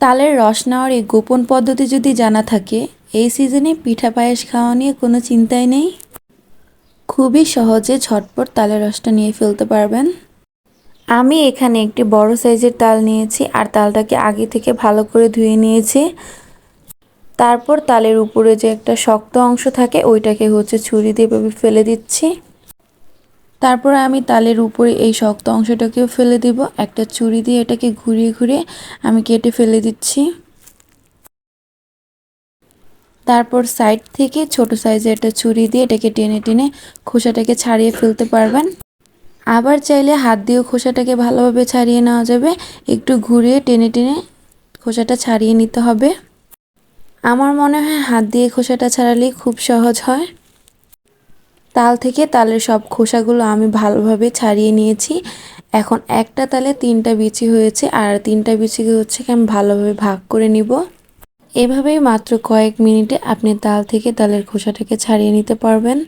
তালের রস নেওয়ার এই গোপন পদ্ধতি যদি জানা থাকে, এই সিজনে পিঠা পায়েস খাওয়া নিয়ে কোনো চিন্তাই নেই। খুবই সহজে ঝটপট তালের রসটা নিয়ে ফেলতে পারবেন। আমি এখানে একটি বড় সাইজের তাল নিয়েছি আর তালটাকে আগে থেকে ভালো করে ধুয়ে নিয়েছি। তারপর তালের উপরে যে একটা শক্ত অংশ থাকে ওইটাকে ছুরি দিয়ে এভাবে ফেলে দিচ্ছি। তারপর আমি তালের উপরে এই শক্ত অংশটাকেও ফেলে দিব। একটা ছুরি দিয়ে এটাকে ঘুরিয়ে ঘুরিয়ে আমি কেটে ফেলে দিচ্ছি। তারপর সাইড থেকে ছোট সাইজের একটা ছুরি দিয়ে এটাকে টেনে টেনে খোসাটাকে ছাড়িয়ে ফেলতে পারবেন। আবার চাইলে হাত দিয়েও খোসাটাকে ভালোভাবে ছাড়িয়ে নেওয়া যাবে। একটু ঘুরিয়ে টেনে টেনে খোসাটা ছাড়িয়ে নিতে হবে। আমার মনে হয় হাত দিয়ে খোসাটা ছাড়ালেই খুব সহজ হয়। তাল থেকে তালের সব খোসাগুলো আমি ভালোভাবে ছাড়িয়ে নিয়েছি। এখন একটা তালে 3টা বিচি হয়েছে আর 3টা বিচিকে আমি ভালোভাবে ভাগ করে নিব। এভাবেই মাত্র কয়েক মিনিটে আপনি তাল থেকে তালের খোসাটাকে ছাড়িয়ে নিতে পারবেন,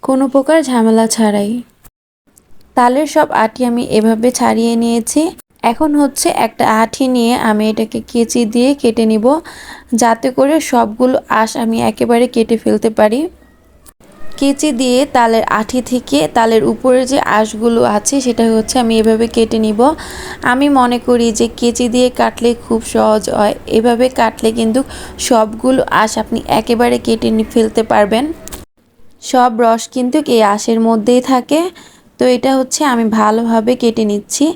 কোনো প্রকার ঝামেলা ছাড়াই। তালের সব আটি আমি এভাবে ছাড়িয়ে নিয়েছি। এখন একটা আটি নিয়ে আমি এটাকে কেচি দিয়ে কেটে নিব, যাতে করে সবগুলো আঁশ আমি একেবারে কেটে ফেলতে পারি। কেচি দিয়ে তালের আটি থেকে তালের উপরে যে আঁশগুলো আছে সেটা আমি এভাবে কেটে নিব। আমি মনে করি যে কেচি দিয়ে কাটলে খুব সহজ হয়। এভাবে কাটলে কিন্তু সবগুলো আঁশ আপনি একেবারে কেটে ফেলতে পারবেন। সব রস কিন্তু এই আঁশের মধ্যেই থাকে। তো এটা আমি ভালোভাবে কেটে নিচ্ছি।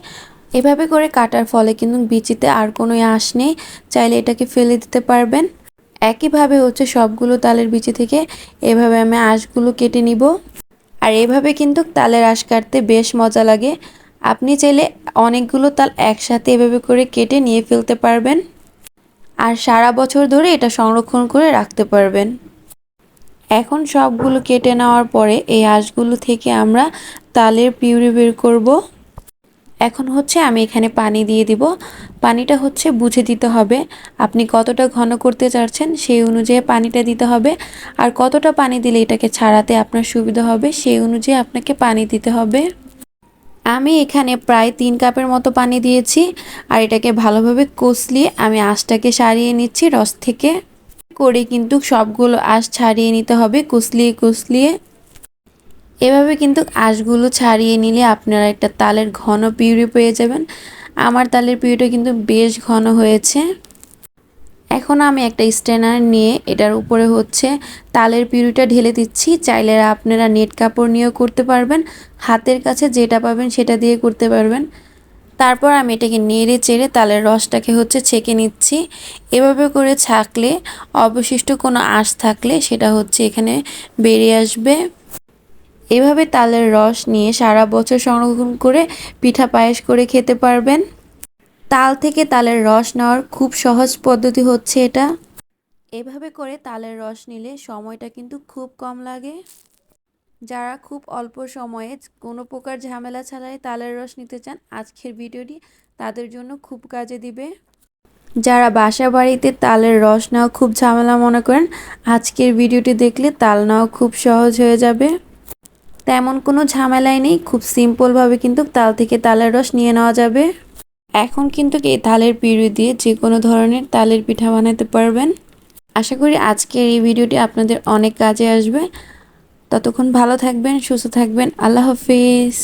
এভাবে করে কাটার ফলে কিন্তু বিচিতে আর কোনো আঁশ নেই, চাইলে এটাকে ফেলে দিতে পারবেন। একইভাবে সবগুলো তালের বিচি থেকে এভাবে আমি আঁশগুলো কেটে নিব। আর এভাবে কিন্তু তালের আঁশ কাটতে বেশ মজা লাগে। আপনি চাইলে অনেকগুলো তাল একসাথে এভাবে করে কেটে নিয়ে ফেলতে পারবেন আর সারা বছর ধরে এটা সংরক্ষণ করে রাখতে পারবেন। এখন সবগুলো কেটে নেওয়ার পরে এই আঁশগুলো থেকে আমরা তালের পিউরি বের করব। এখন আমি এখানে পানি দিয়ে দিব। পানিটা বুঝে দিতে হবে, আপনি কতটা ঘন করতে চাচ্ছেন সেই অনুযায়ী পানিটা দিতে হবে। আর কতটা পানি দিলে এটাকে ছাড়াতে আপনার সুবিধা হবে সেই অনুযায়ী আপনাকে পানি দিতে হবে। আমি এখানে প্রায় 3 কাপের মতো পানি দিয়েছি। আর এটাকে ভালোভাবে কষলিয়ে আমি আঁশটাকে সারিয়ে নিচ্ছি রস থেকে। করে কিন্তু সবগুলো আঁশ ছাড়িয়ে নিতে হবে কষলিয়ে কষলিয়ে। এভাবে কিন্তু আঁশগুলো ছাড়িয়ে নিলে আপনারা একটা তালের ঘন পিউরি পেয়ে যাবেন। আমার তালের পিউরিটা কিন্তু বেশ ঘন হয়েছে। এখন আমি একটা স্ট্রেনার নিয়ে এটার উপরে তালের পিউরিটা ঢেলে দিচ্ছি। চাইলে আপনারা নেট কাপড় নিয়েও করতে পারবেন, হাতের কাছে যেটা পাবেন সেটা দিয়ে করতে পারবেন। তারপর আমি এটাকে নেড়ে চেড়ে তালের রসটাকে ছেঁকে নিচ্ছি। এভাবে করে ছাঁকলে অবশিষ্ট কোনো আঁশ থাকলে সেটা এখানে বেরিয়ে আসবে। এভাবে তালের রস নিয়ে সারা বছর সংরক্ষণ করে পিঠা পায়েস করে খেতে পারবেন। তাল থেকে তালের রস নেওয়ার খুব সহজ পদ্ধতি এটা। এভাবে করে তালের রস নিলে সময়টা কিন্তু খুব কম লাগে। যারা খুব অল্প সময়ে কোনো প্রকার ঝামেলা ছাড়াই তালের রস নিতে চান, আজকের ভিডিওটি তাদের জন্য খুব কাজে দিবে। যারা বাসা বাড়িতে তালের রস নেওয়া খুব ঝামেলা মনে করেন, আজকের ভিডিওটি দেখলে তাল নেওয়া খুব সহজ হয়ে যাবে। তেমন কোনো ঝামেলাই নেই, খুব সিম্পলভাবে কিন্তু তাল থেকে তালের রস নিয়ে নেওয়া যাবে। এখন কিন্তু এই তালের পিউরি দিয়ে যে কোনো ধরনের তালের পিঠা বানাতে পারবেন। আশা করি আজকের এই ভিডিওটি আপনাদের অনেক কাজে আসবে। ততক্ষণ ভালো থাকবেন, সুস্থ থাকবেন। আল্লাহ হাফেজ।